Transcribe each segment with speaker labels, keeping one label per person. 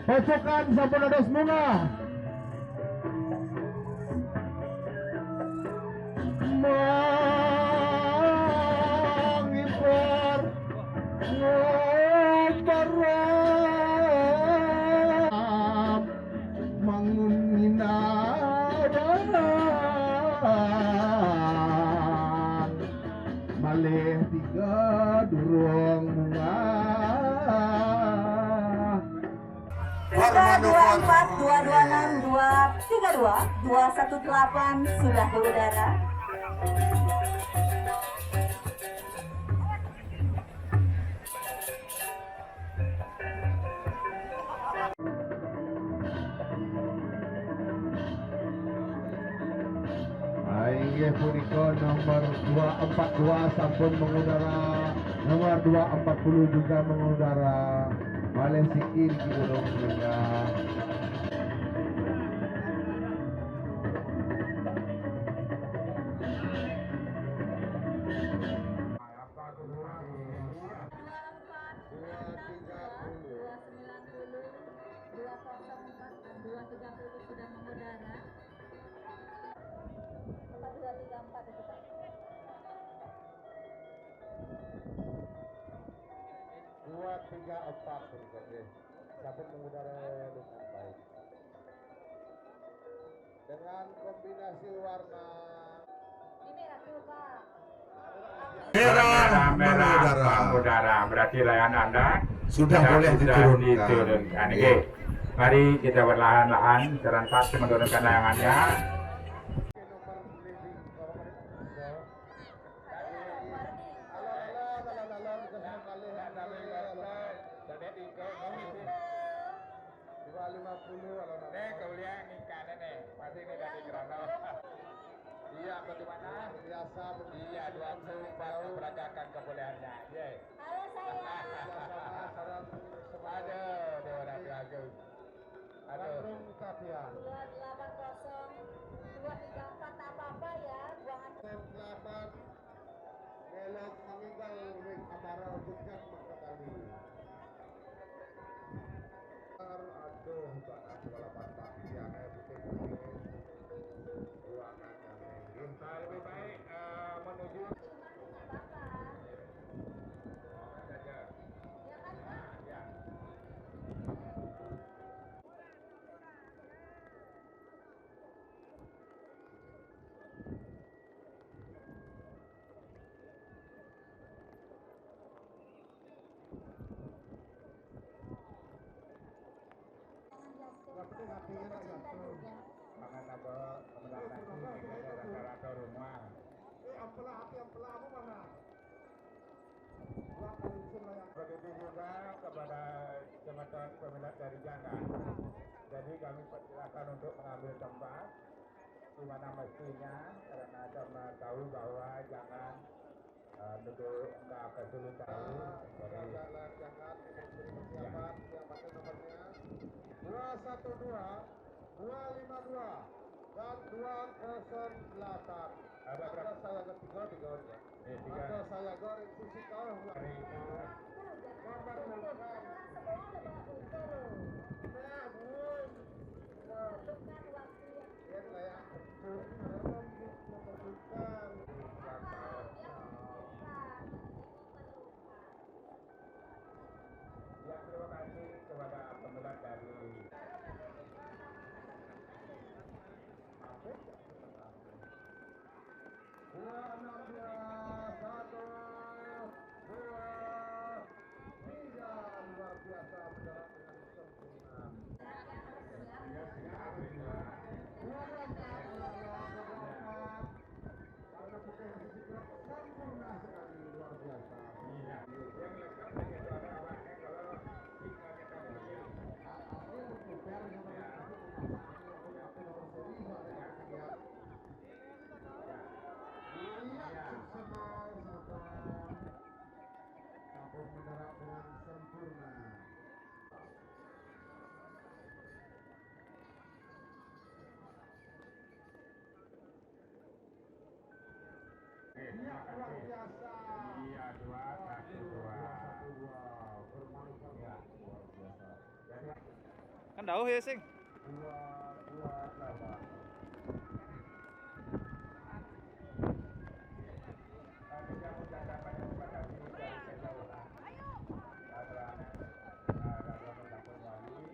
Speaker 1: Pasukan sampun ada munga. Mengimpor mengunginaran malih tiga durung bunga.
Speaker 2: Tiga 24 226 232 218 sudah mengudara.
Speaker 1: Inggih punika nomor 242 sampun mengudara, nomor 240 juga mengudara. Malih sikil iki durung sehingga
Speaker 2: Sudah mengudara. 4234 itu Pak.
Speaker 1: 234 berikutnya dapat mengudara dengan baik dengan kombinasi warna
Speaker 3: merah mengudara. Berarti layan Anda
Speaker 1: sudah boleh
Speaker 3: diturunkan. Oke. Mari kita perlahan-lahan serentak menurunkan layangannya. Iya, bagaimana? Biasa, iya, dua baru merajakan kebolehannya. Iya.
Speaker 2: Halo sayang.
Speaker 3: Aduh, nanti aku. Aduh.
Speaker 2: 280 234 tak apa-apa ya, buangan.
Speaker 1: 8 belok meninggal wing amarau bukan makakali. Aduh, banak walapan pagi yang putih-putih ruangan yang
Speaker 3: Lebih baik menuju saja. Ya. Makan apa rata-rata rumah.
Speaker 1: Ampela mana?
Speaker 3: Begitu juga kepada teman-teman peminat dari Jangan. Jadi kami persilakan untuk mengambil tempat di mana mestinya karena sama tahu bahwa jangan duduk enggak kesulitan.
Speaker 1: Jangan persiapan yang pakai nomornya 212 252 dan 208.
Speaker 3: Ada berapa?
Speaker 1: Saya ketiga tiga ya.
Speaker 3: Tiga.
Speaker 1: Ada saya goreng susi kau.
Speaker 3: Hari itu
Speaker 1: Korban bukan. Nah, bun.
Speaker 2: Bukan waktu yang
Speaker 1: Ya kayak betul. Memang bukan.
Speaker 3: ya terima kasih kepada pembelat dari
Speaker 1: Dua enam dua satu dua tiga luar biasa berjalan dengan sempurna. Karena bukan sempurna sekali luar biasa. Menyerap dengan sempurna. Iya, luar biasa.
Speaker 3: Iya, 212.
Speaker 1: Bermanuver ya, luar biasa.
Speaker 4: Kan dauh ya sing.
Speaker 3: 228. Kita mengucapkan banyak terima kasih dari kejauhan. Ada Bapak Wali,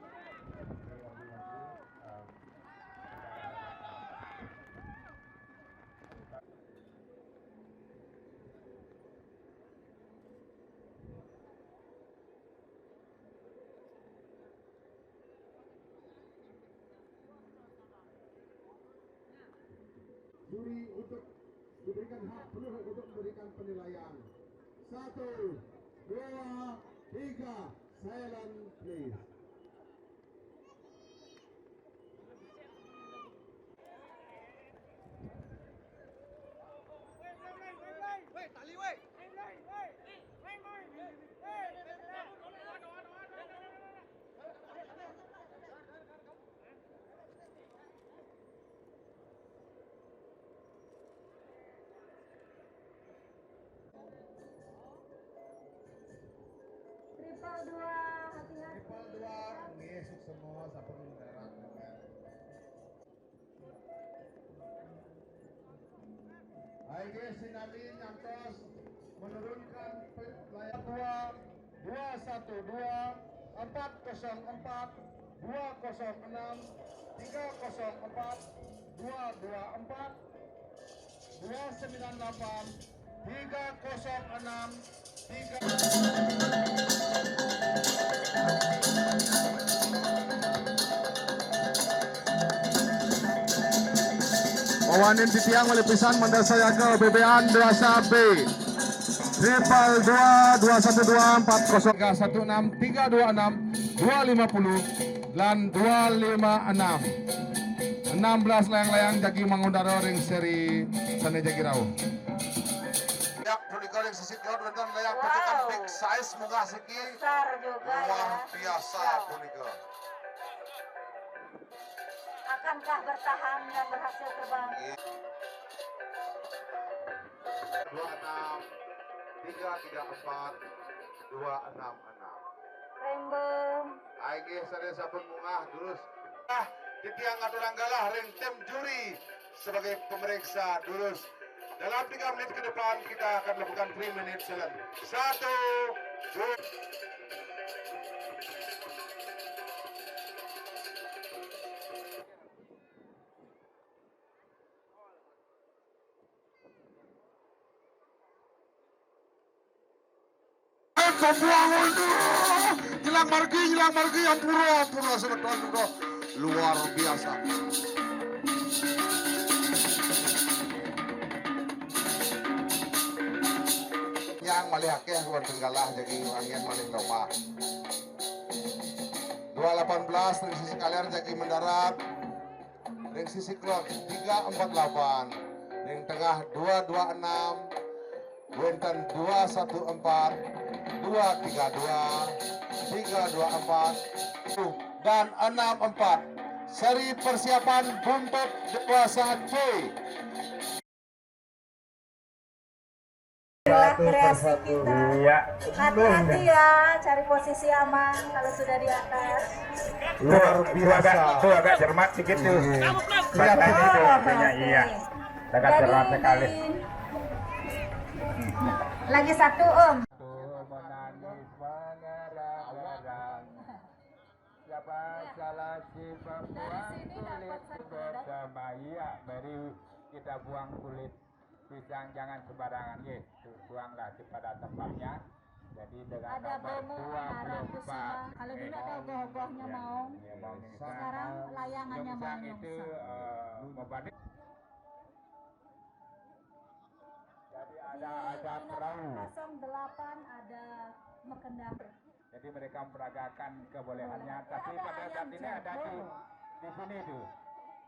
Speaker 1: juri untuk diberikan hak penuh untuk memberikan penilaian. 1, 2, 3, silent please.
Speaker 2: Triple 2, hati-hati.
Speaker 1: Triple 2, nggih semua sampun mendarat dengan. AIG Sinami nyantos menurunkan layar 212 404 206 304 224 298 306 3. Wawanin titiang oleh pisan mendasaya ke BBAN 2 B triple 2 212 40 316 326 250 dan 256 16 layang-layang jagi mangundaro ring seri Sane Jagi Rau. Ya, punika ring sisi klon dan layang percikan big size munggah siki
Speaker 2: Besar juga ya.
Speaker 1: luar biasa punika.
Speaker 2: Akankah bertahan dan berhasil terbang?
Speaker 1: 26 334 266.
Speaker 2: Rainbow.
Speaker 1: AIG sadaya sampun mungah terus. Titiang aturang galah ring tim juri sebagai pemeriksa Durus. Dalam 3 menit ke depan kita akan melakukan 3 minute challenge. 1, 2. Hilang margi, ampura sebetulnya luar biasa. Yang malihake luar tenggalah jadi angin maling lopa. 218 dari sisi kalian jadi mendarat. Dari sisi klub 348. Yang tengah 226. Wenten 214 232 324 dan 64. Seri persiapan buntut dewasa C.
Speaker 2: Inilah kreasi kita.
Speaker 3: Iya.
Speaker 2: Hati-hati ya, cari posisi aman kalau sudah di atas.
Speaker 3: Luar biasa. Tuh agak cermat sedikit tuh. Kelihatan itu kayaknya iya. Agak cermat sekali.
Speaker 2: Lagi satu Om.
Speaker 3: Menangis mengerang-erang. Siapa salah si perempuan kulit bersama iya. Mari kita buang kulit pisang jangan sembarangan ya. Buanglah pada tempatnya. Jadi dengan
Speaker 2: Ada bomo, harap kusuma. Kalau dulu ada ogoh-ogohnya Maung. Sekarang layangannya Maung
Speaker 3: itu membanding. Jadi ada perahu.
Speaker 2: 08 ada Mekendang.
Speaker 3: Jadi mereka memperagakan kebolehannya. Tapi pada saat ini ada di sini tuh.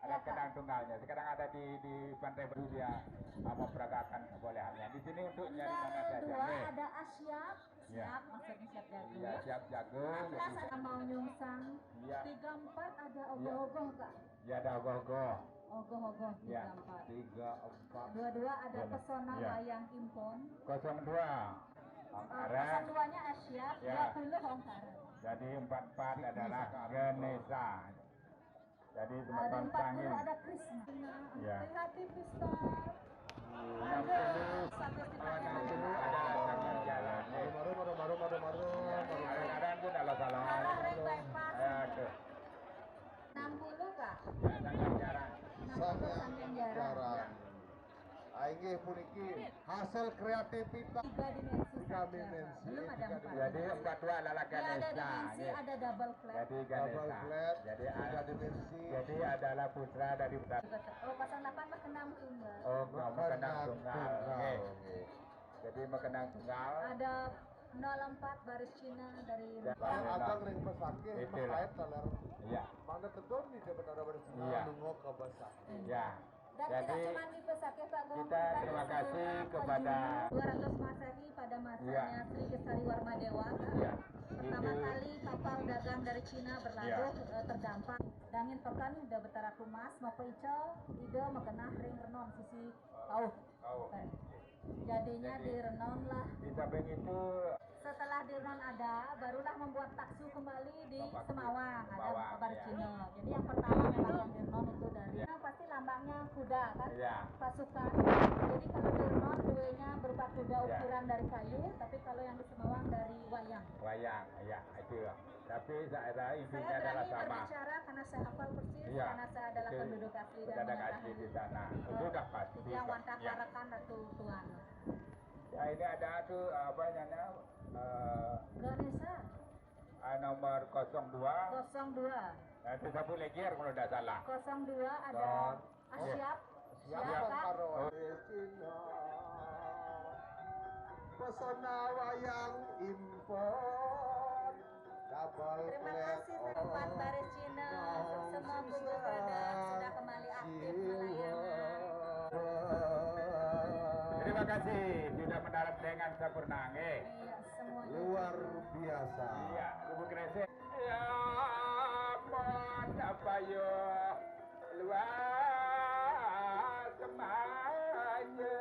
Speaker 3: Ada kendang tunggalnya. Sekarang ada di Pantai Baru dia memperagakan kebolehannya. Di sini untuk nyari mana saja.
Speaker 2: 2 ada Asyap. Siap, maksudnya siap jago.
Speaker 3: Iya, siap jago.
Speaker 2: 14 ada mau nyungsang.
Speaker 3: Iya.
Speaker 2: 34 ada ogoh-ogoh Kak.
Speaker 3: Ya ada ogoh-ogoh.
Speaker 2: Ogoh-ogoh
Speaker 3: Ya.
Speaker 2: 34.
Speaker 3: 34.
Speaker 2: 22 ada
Speaker 3: Ya.
Speaker 2: pesona
Speaker 3: Ya.
Speaker 2: wayang impon.
Speaker 3: 02. Angkara.
Speaker 2: 02-nya Asyap,
Speaker 3: Ya.
Speaker 2: 20 Hongkara.
Speaker 3: Jadi 44 adalah Genesis. Ganesha. Jadi
Speaker 2: Ada
Speaker 3: teman-teman
Speaker 2: 40
Speaker 3: sangin.
Speaker 2: ada Krishna.
Speaker 3: Ya.
Speaker 2: Kreatif Mister.
Speaker 3: 60 adalah tangan jalan. Kadang-kadang pun adalah salah.
Speaker 2: Salah ring bypass.
Speaker 3: Ya, tuh.
Speaker 2: 60 Kak.
Speaker 3: Ya, tangan jalan.
Speaker 2: 60 sampai jarak.
Speaker 1: Inggih puniki hasil kreativitas
Speaker 2: 3 dimensi
Speaker 1: Tiga
Speaker 2: saja, Kak.
Speaker 1: dimensi,
Speaker 2: Belum ada
Speaker 1: tiga
Speaker 2: 4.
Speaker 3: Jadi 42 adalah
Speaker 2: Dia ada
Speaker 3: Ganesha.
Speaker 2: dimensi,
Speaker 3: ya.
Speaker 2: ada double flat.
Speaker 3: Jadi
Speaker 1: double
Speaker 3: Ganesha.
Speaker 1: flat
Speaker 3: Jadi
Speaker 1: tiga
Speaker 3: ada
Speaker 1: dimensi
Speaker 3: jadi adalah putra dari utara.
Speaker 2: Oh, 08 mah kenang tunggal.
Speaker 3: Oh, mengenang tunggal. Oke.
Speaker 1: Oke.
Speaker 3: Jadi mengenang tunggal.
Speaker 2: Ada 04 baris Cina dari
Speaker 3: Dan-
Speaker 1: Yang agak ring pesakit
Speaker 3: Itulah.
Speaker 1: mengkait talar
Speaker 3: Iya.
Speaker 1: mana tetun di benar bersih
Speaker 3: Iya.
Speaker 1: nunggu ke besar.
Speaker 3: Ya.
Speaker 2: Dan
Speaker 3: Jadi
Speaker 2: tidak cuma di Pesakeh Pak Gong,
Speaker 3: kita terima kasih kepada
Speaker 2: 200 Masehi pada masanya
Speaker 3: Iya.
Speaker 2: Sri Gesari Warmadewa.
Speaker 3: ya
Speaker 2: Pertama
Speaker 3: itu
Speaker 2: kali kapal dagang dari Cina berlabuh terdampak. Dangin pekan udah betara kumas mau ke Icel, ide makenah ring renon sisi pauh.
Speaker 3: oh,
Speaker 2: Jadinya
Speaker 3: Jadi-
Speaker 2: di renon lah.
Speaker 3: di samping itu
Speaker 2: Setelah di renon ada, barulah membuat taksu kembali di
Speaker 3: Bapak
Speaker 2: Semawang, ada
Speaker 3: Semawang,
Speaker 2: kabar
Speaker 3: ya.
Speaker 2: Cina. Jadi yang pertama memang yang di renon itu dari
Speaker 3: Ya.
Speaker 2: Nah, pasti lambangnya kuda kan,
Speaker 3: ya
Speaker 2: pasukan. Jadi kalau di renon duanya berupa kuda
Speaker 3: Ya.
Speaker 2: ukiran dari kayu, tapi kalau yang di Semawang dari wayang.
Speaker 3: wayang ya itu. Tapi saya
Speaker 2: Saya
Speaker 3: intinya adalah
Speaker 2: berani
Speaker 3: sama.
Speaker 2: berbicara karena saya hafal persis,
Speaker 3: Iya.
Speaker 2: karena saya adalah
Speaker 3: Itu
Speaker 2: penduduk asli dan
Speaker 3: penduduk asli di sana. Itu udah pasti.
Speaker 2: yang wantah
Speaker 3: Ya.
Speaker 2: parakan atau tuan.
Speaker 3: Ya ini ada tuh apa namanya
Speaker 2: Ganesha
Speaker 3: nomor 02.
Speaker 2: 02.
Speaker 3: Nanti sapu legir kalau tidak salah.
Speaker 2: 02 ada
Speaker 3: Dan-
Speaker 2: Asyap.
Speaker 1: Siapa
Speaker 2: Siap, Kak?
Speaker 1: karo Cina pesona wayang impor double
Speaker 2: Terima
Speaker 1: flat
Speaker 2: kasih tempat baris Cina. Semua kubu badak sudah kembali aktif melayani.
Speaker 3: Terima kasih sudah mendarat dengan sempurna.
Speaker 2: Iya, semuanya.
Speaker 1: luar biasa.
Speaker 3: Iya, Ibu Kresek. Ya, mon apa yo luar semuanya.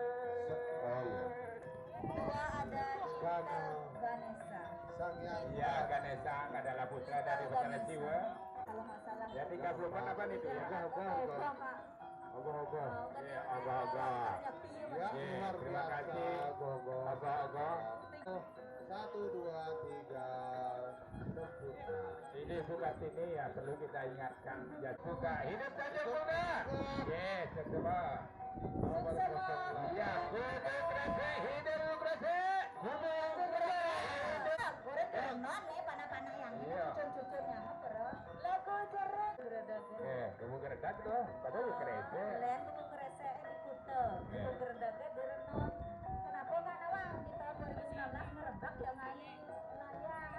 Speaker 2: Dua ada Cinta
Speaker 1: Gana.
Speaker 2: Ganesha.
Speaker 1: Sang yang
Speaker 3: Iya, Ganesha adalah putra dari Betara Siwa.
Speaker 2: Kalau nggak salah.
Speaker 3: Ya 34 apa itu ya?
Speaker 2: Ogah, Pak.
Speaker 1: Ogoh-ogoh.
Speaker 3: Iya, agak-agak.
Speaker 1: Ya,
Speaker 3: Iya,
Speaker 1: luar
Speaker 3: terima
Speaker 1: biasa.
Speaker 3: kasih.
Speaker 1: Gogoh.
Speaker 3: Agak-agak.
Speaker 1: 1, 2, 3 sempurna.
Speaker 3: Ini bukan sini ya, perlu kita ingatkan. Ya, buka. Hidup saja buka. Yes, semua. Ya, buka Kresek, hidup Kresek.
Speaker 2: Goreng renon nih panah-panah yang ini
Speaker 3: Iya.
Speaker 2: cucur-cucurnya mah perut. Lagu jeruk.
Speaker 3: Kamu Kresek tuh, padahal Kresek.
Speaker 2: Lain